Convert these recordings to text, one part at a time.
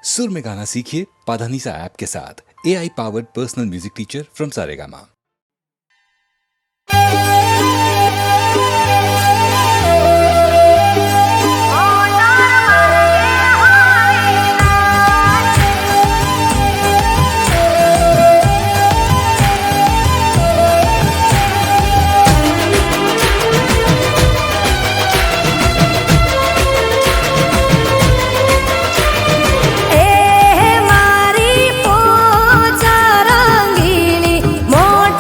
सुर में गाना सीखिए पाधानीसा ऐप के साथ AI powered personal music teacher from Saregama. મારી પોચા રંગીલી મોઢ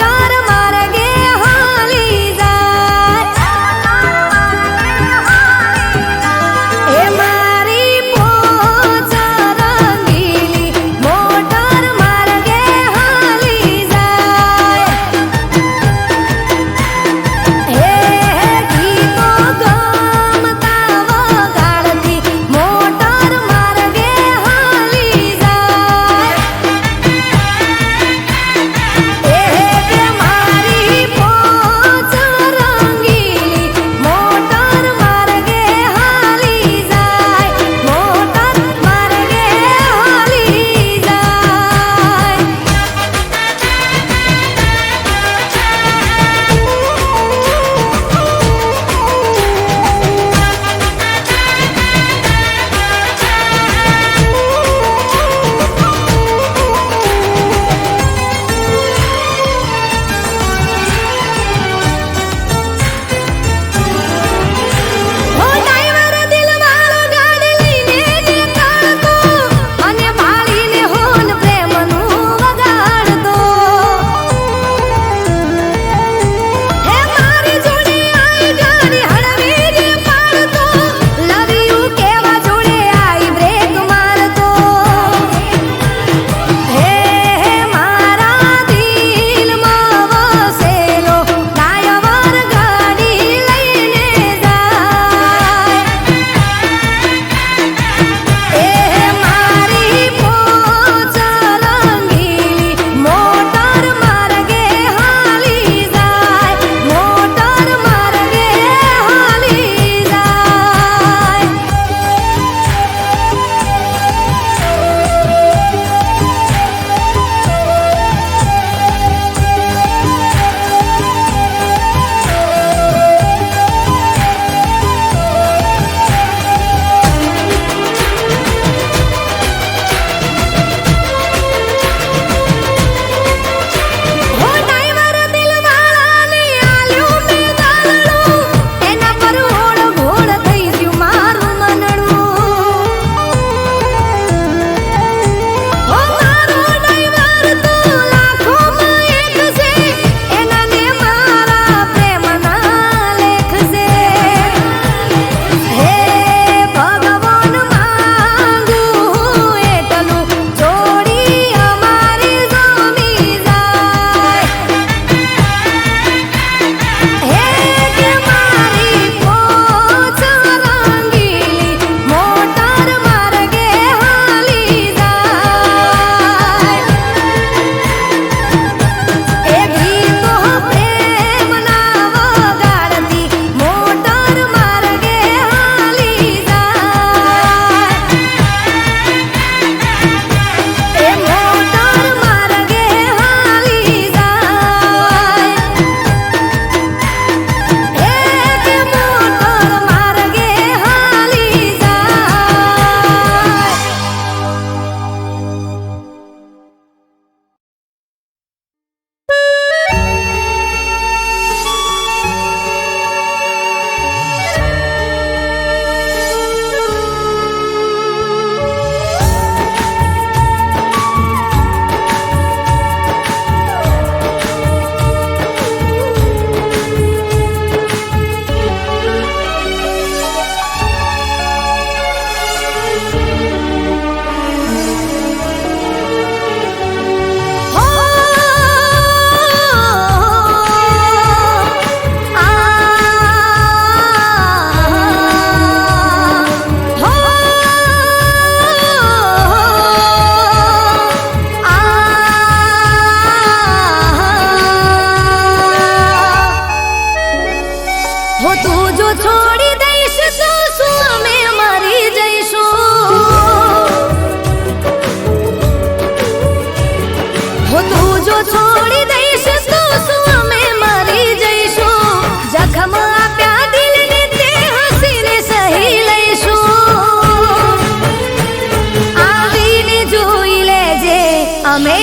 અમે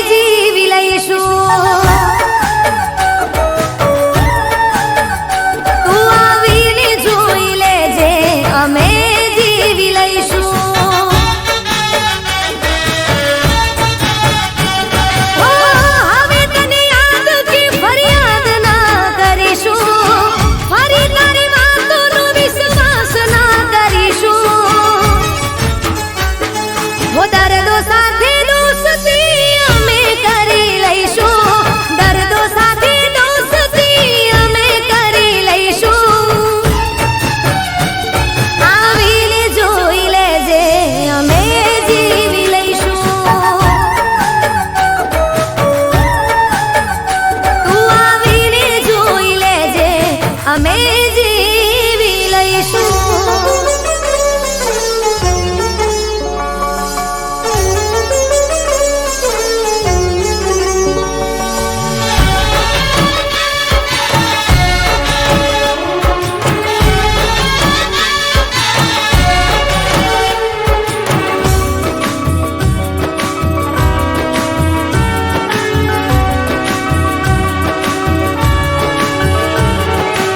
જીવી લઈશું. તું આવીને જોઈ લેજે અમે જીવી લઈશું. ઓ હવે તને યાદ કે ફરિયાદ ના કરીશું, ફરી તારી વાતોનો વિશ્વાસ ના કરીશું. ઓ દર્દો સાથે દોસ્તી અમે કરી લઈશું, દર્દો સાથે દોસ્તી અમે કરી લઈશું. આવીને જોઈ લેજે અમે જીવી લઈશું. તું આવીને જોઈ લેજે અમે જીવી લઈશું.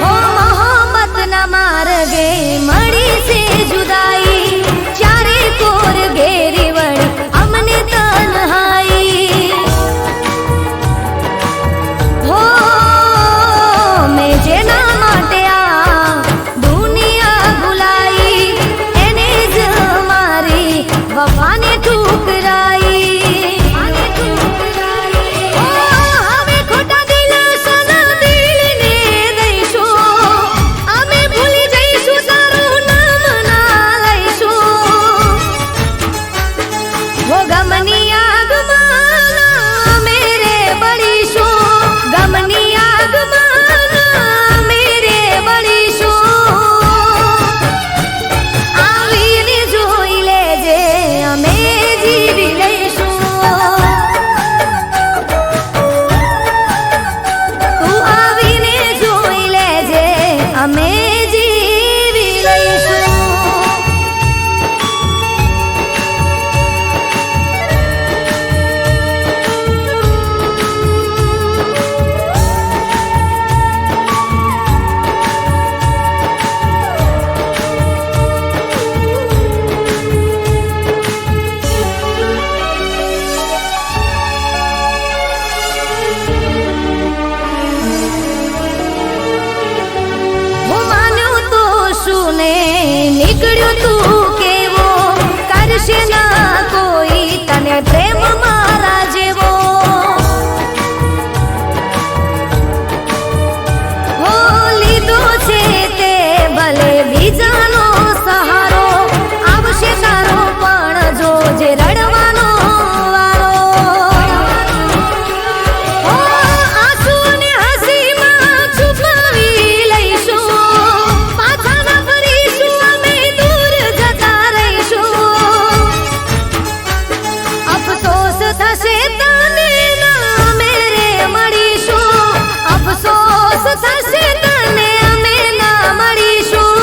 ઓ મોહબ્બતના માર્ગે મળી છે જુદાઈ, ચારે કોર ઘેરી વળી અમને તન્હાઈ. હો મેં જેના માટે આ દુનિયા ભૂલાઈ, એને જ મારી વફાને ઠુકરાઈ. ઓ હવે ખોટા દિલ સના દિલને દઈશું, અમે ભૂલી જઈશું તારું નામ ના લઈશું. ઓ ગમની આગમાં અમે રે બળીશું, ગમની આગમાં અમે રે બળીશું. આવીને જોઈ લેજે અમે જીવી લઈશું. તું આવીને જોઈ લેજે અમે જીવી લઈશું. હું માન્યું તો શું ને નીકળ્યું તું કેવો, કરશે ના કોઈ તને પ્રેમ મારા જેવો. હો લીધો છે તે ભલે બીજાનો સહારો, આવશે તારો પણ જોજે રડવાનો વારો. ઓ આંસુ ને હસીમાં છુપાવી લઈશું, પાછા ના ફરીશું અમે દૂર જતા રહીશું. અફસોસ થશે તને ના મેરે મળીશું, અફસોસ થશે તને અમે ના મળીશું.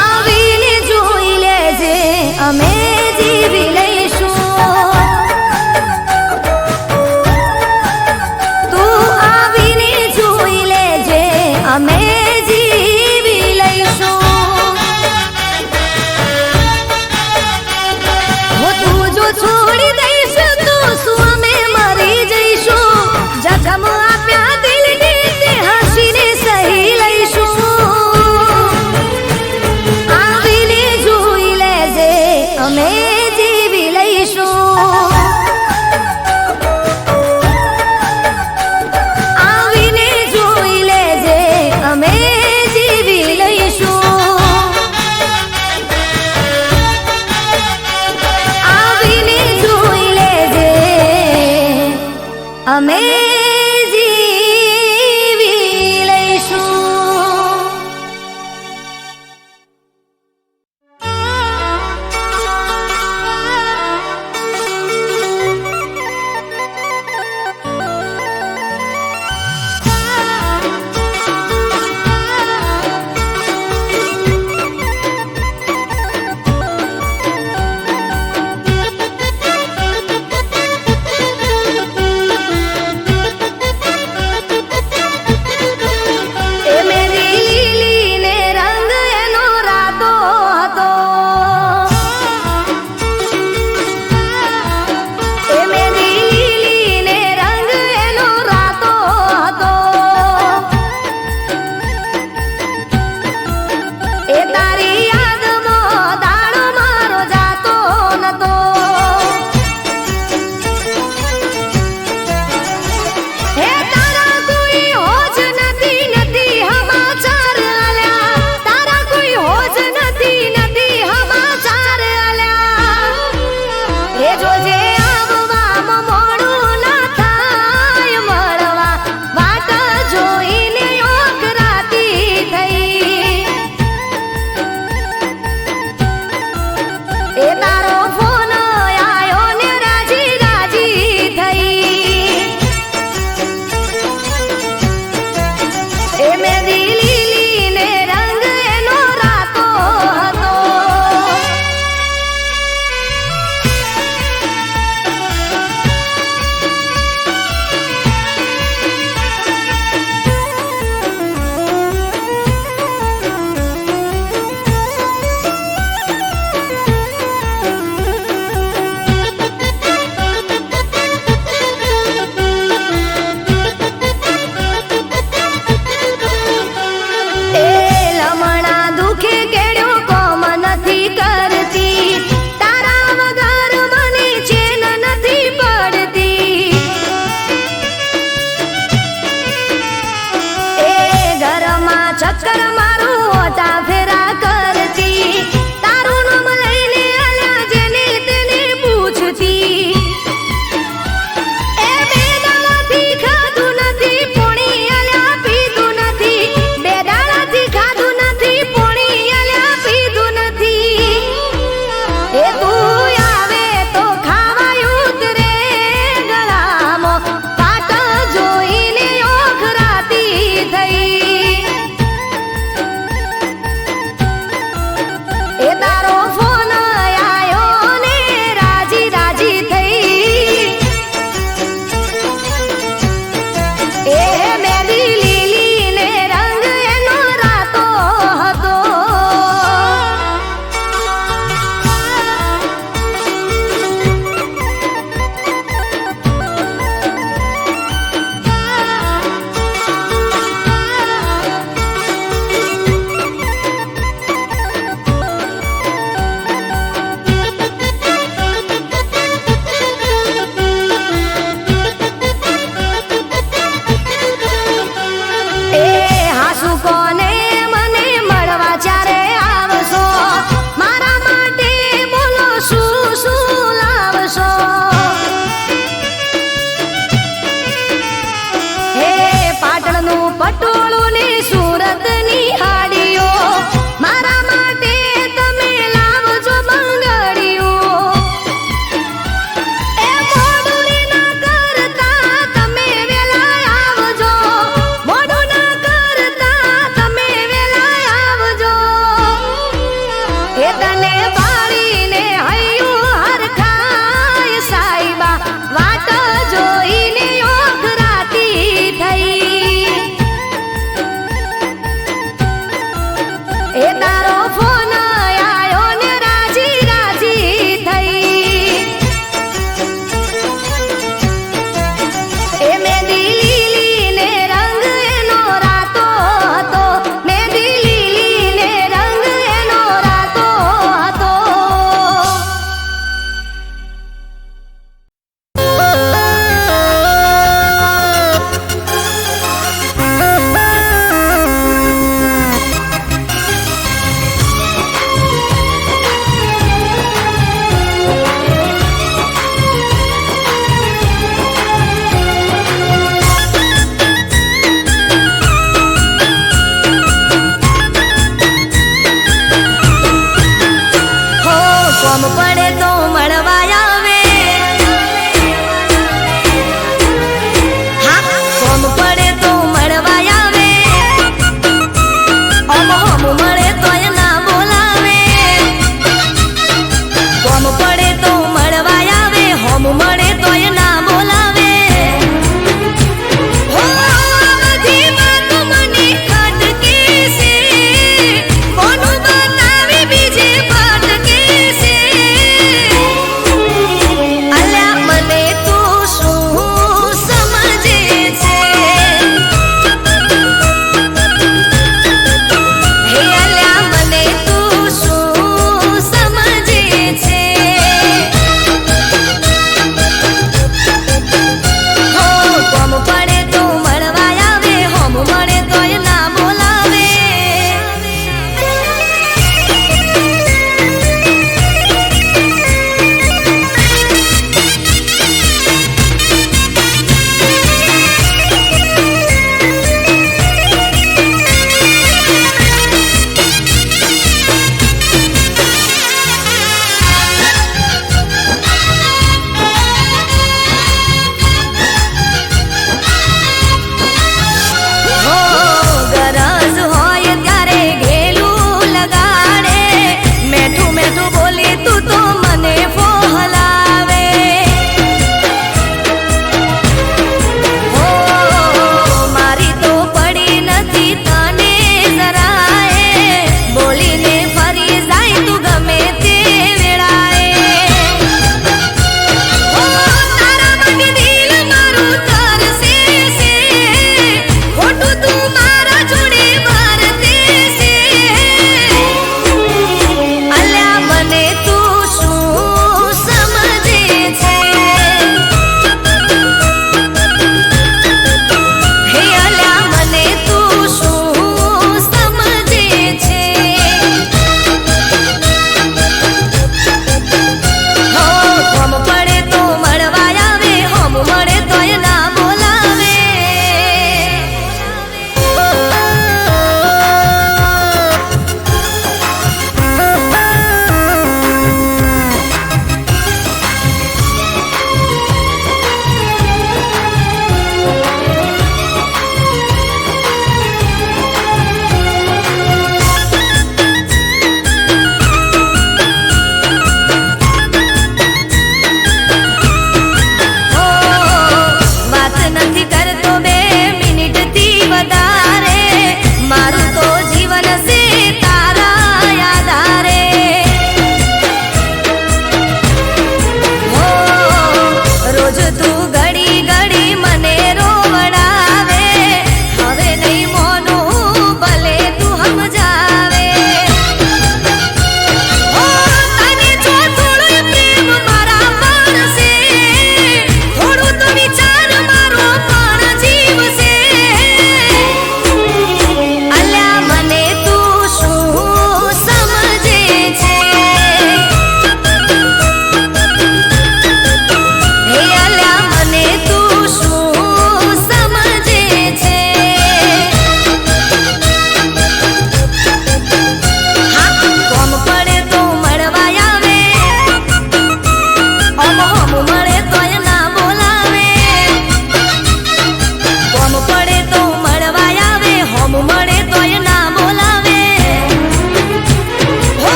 આવીને જોઈ લેજે અમે જીવી લઈશું. તું આવીને જોઈ લેજે અમે જીવી લઈશું. હો તું જો છોડી દઈશ તો શું અમે મરી જઈશું, જખમ આપ્યા દિલને તે હસીને સહી લઈશું. આવીને જોઈ લેજે અમે જીવી લઈશું. આવીને જોઈ લેજે અમે જીવી લઈશું. આવીને જોઈ લેજે અમે જીવી લઈશું. એ તારો ફોન આયો ને રાજી રાજી થઈ એ મેરી લીલી ને રંગ એનો રાતો હતો ચક્કર મારું હોતા ફેરા કરતી તારું નામ લઈને આલ્યા જેને તેને પૂછતી એ બે દાડાથી ખાધું નથી પોણી આલ્યા પીધું નથી બે દાડાથી ખાધું નથી પોણી આલ્યા પીધું નથી એ તું આવે તો ખાવાય ઉતરે ગળામાં પાટ જોઈને ઓખરાતી થઈ એ તારો ફોન આયો ને રાજી રાજી થઈ એ મેરી લીલી ને રંગ એનો રાતો હતો કોને મને મળવા ચારે આવશો મારા માટે બોલો શું શું લાવશો હે પાટણનું પટોળું ને સુરતની હાડીઓ મારા માટે તમે લાવજો બંગડીઓ એ મોડું ના કરતા તમે વેલા આવજો મોડું તમે વેલા આવજો એ તને ભાળીને હૈયું હરખાય સાઈબા વાટ જોઈને ઓખરાતી થઈ એ તારો ફોન આયો ને રાજી રાજી થઈ એ મેંદી લીલી ને રંગ એનો રાતો હતો મેંદી લીલી ને રંગ એનો રાતો હતો કોમ પડે તો મળવા આવે હા કોમ પડે તો મળવા આવે હમ મળે તો ના બોલાવે કોમ પડે તો મળવા આવે હમ મળે તો ના બોલાવે હો બધી વાતો મને ખટકે છે કોનું બતાવી બીજે ભટકે છે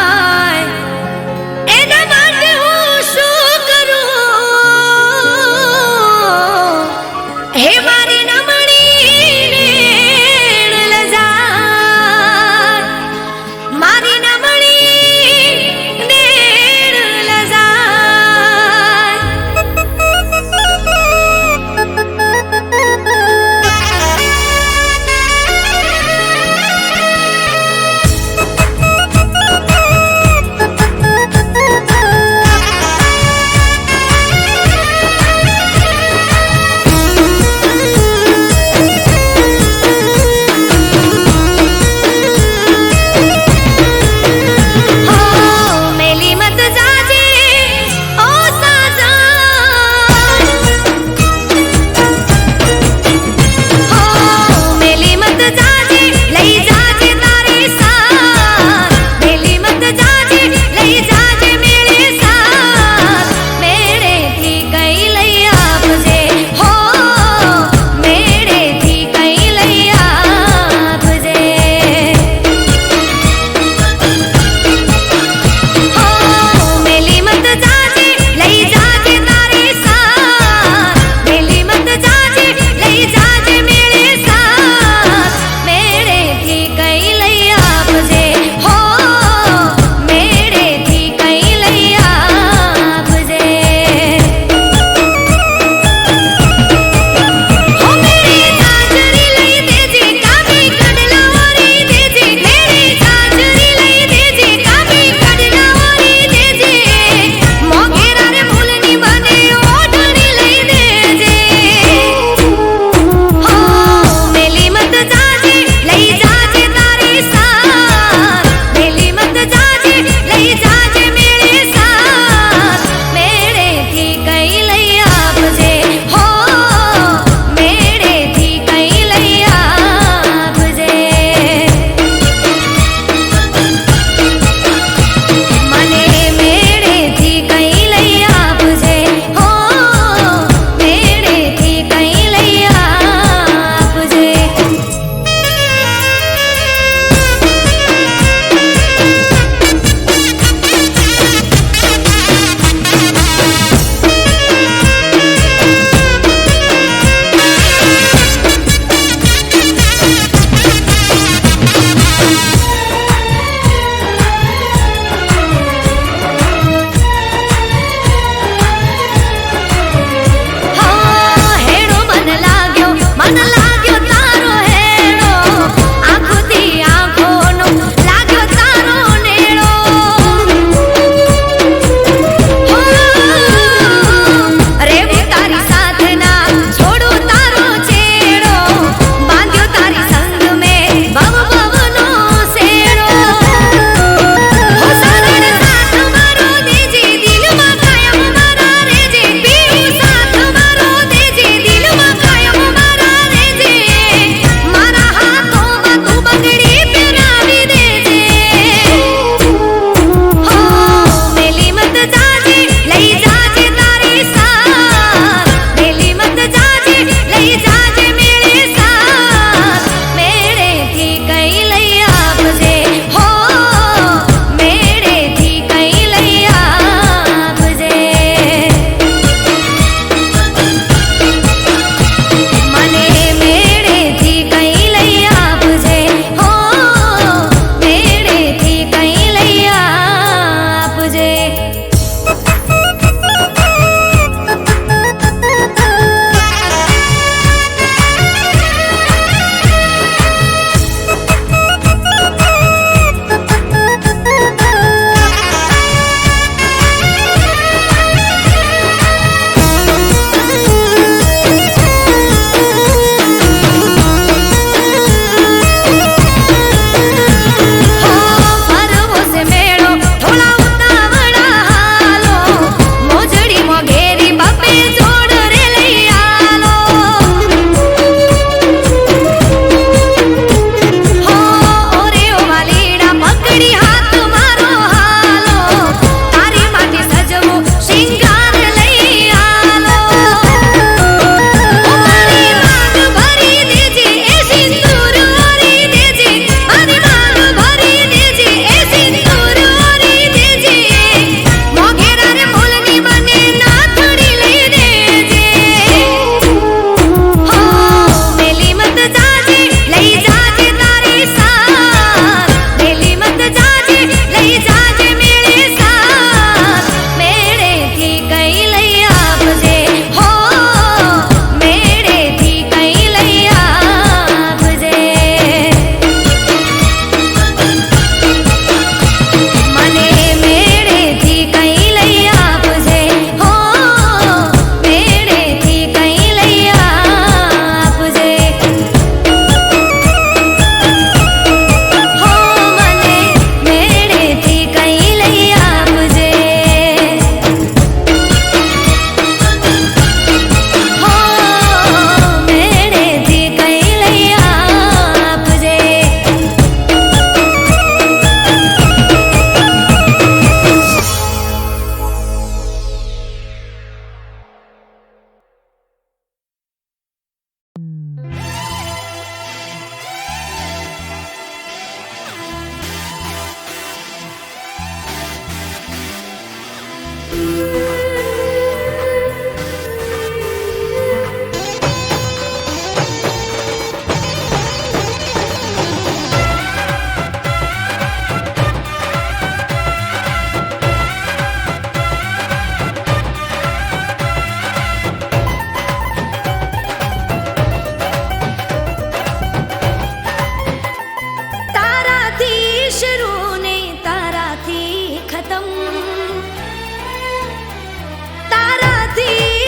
લખનામાં એના માટે હું શું કરું હે મારી નમણી નેણ લજાય મારી નમણી નેણ લજાય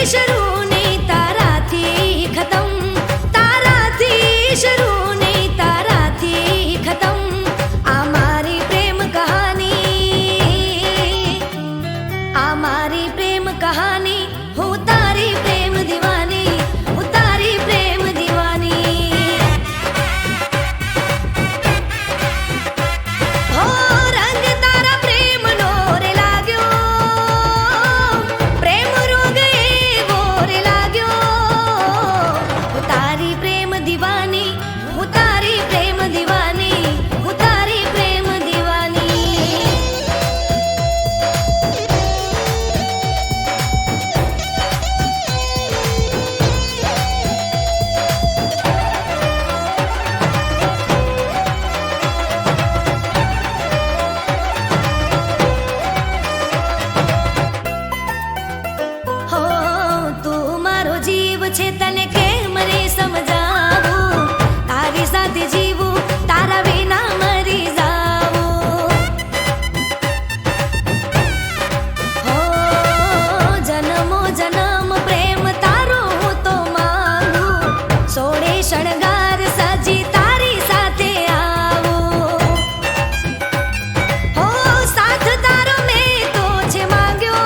શરૂ ને તારાથી ખતમ, તારાથી શરૂ ને તારાથી ખતમ. આ મારી પ્રેમ કહાની, આ મારી પ્રેમ કહાની. હું તારી પ્રેમ દીવાની, હું તારી પ્રેમ દીવાની. હો રંગ તારા પ્રેમનો રે લાગ્યો, પ્રેમ રોગ એવો રે લાગ્યો. હું તારી પ્રેમ દીવાની, હું તારી પ્રેમ દીવાની, હું તારી પ્રેમ દીવાની. હો તું મારો જીવ છે, તને કેમ રે સમજાવું. તારી સાથે જીવું, તારા વિના મરી જાવું. હો જન્મો જન્મ પ્રેમ તારો હું તો માંગુ. સોળે શણગાર સજી તારી સાથે આવું. હો સાથ તારો મેં તો છે માંગ્યો,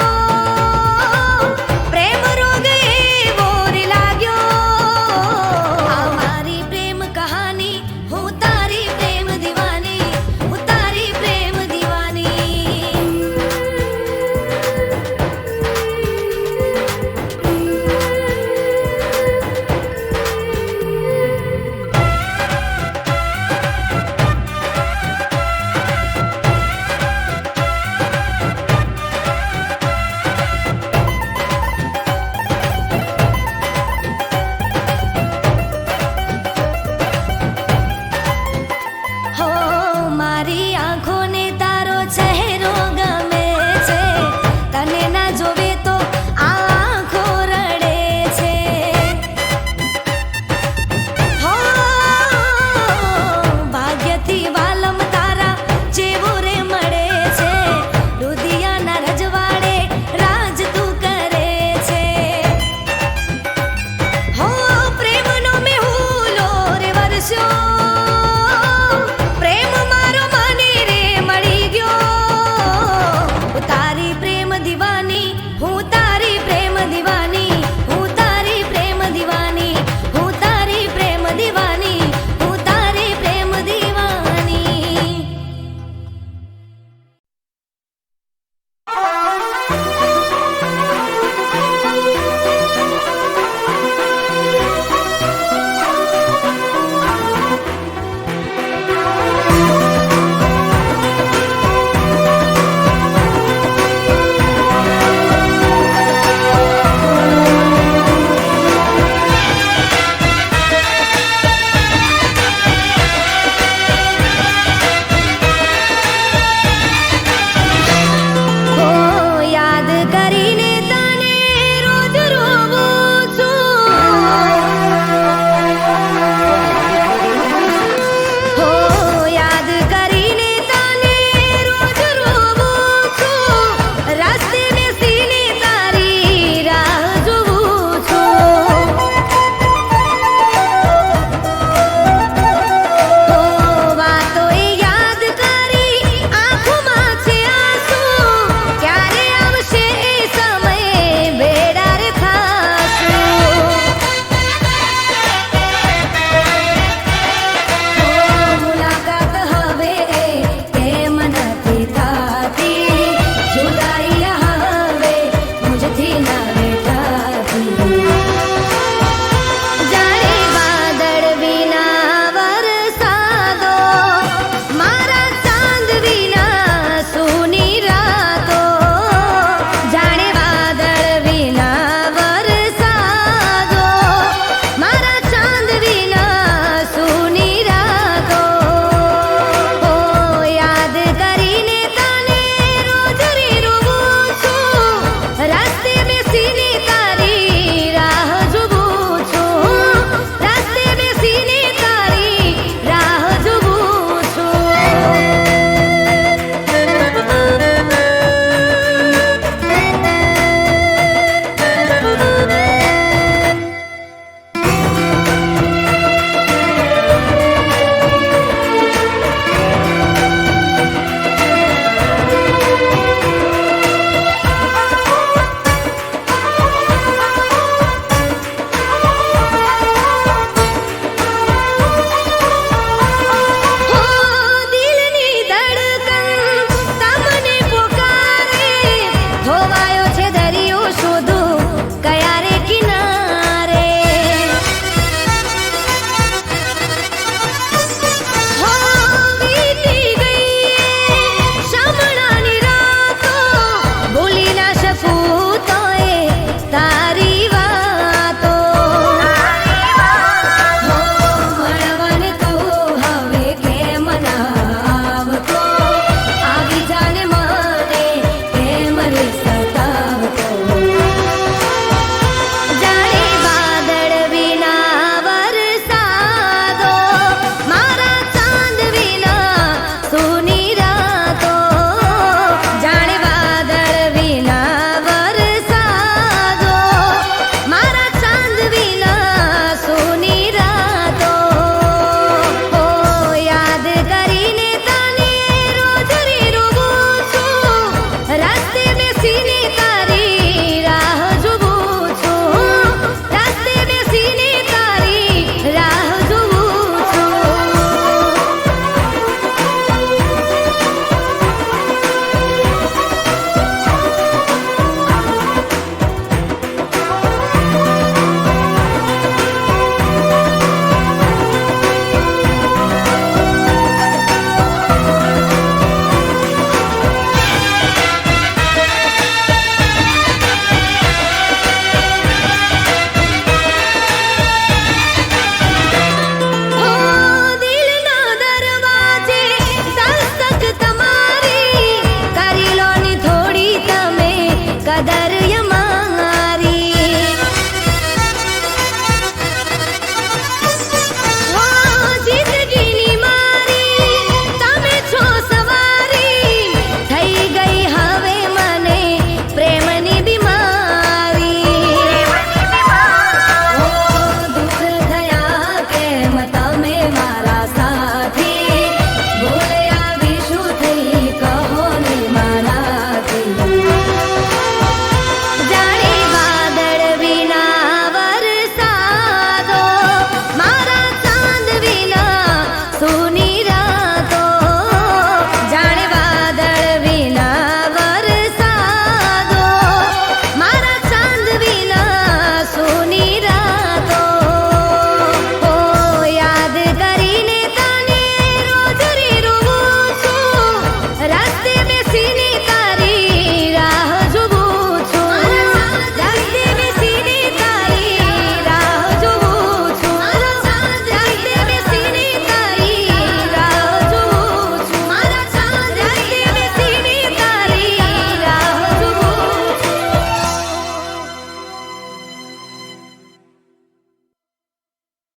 પ્રેમ રોગ એવો રે લાગ્યો. આ મારી પ્રેમ કહાની, હું તારી પ્રેમ દીવાની, હું તારી પ્રેમ દીવાની. હો મારી આંખો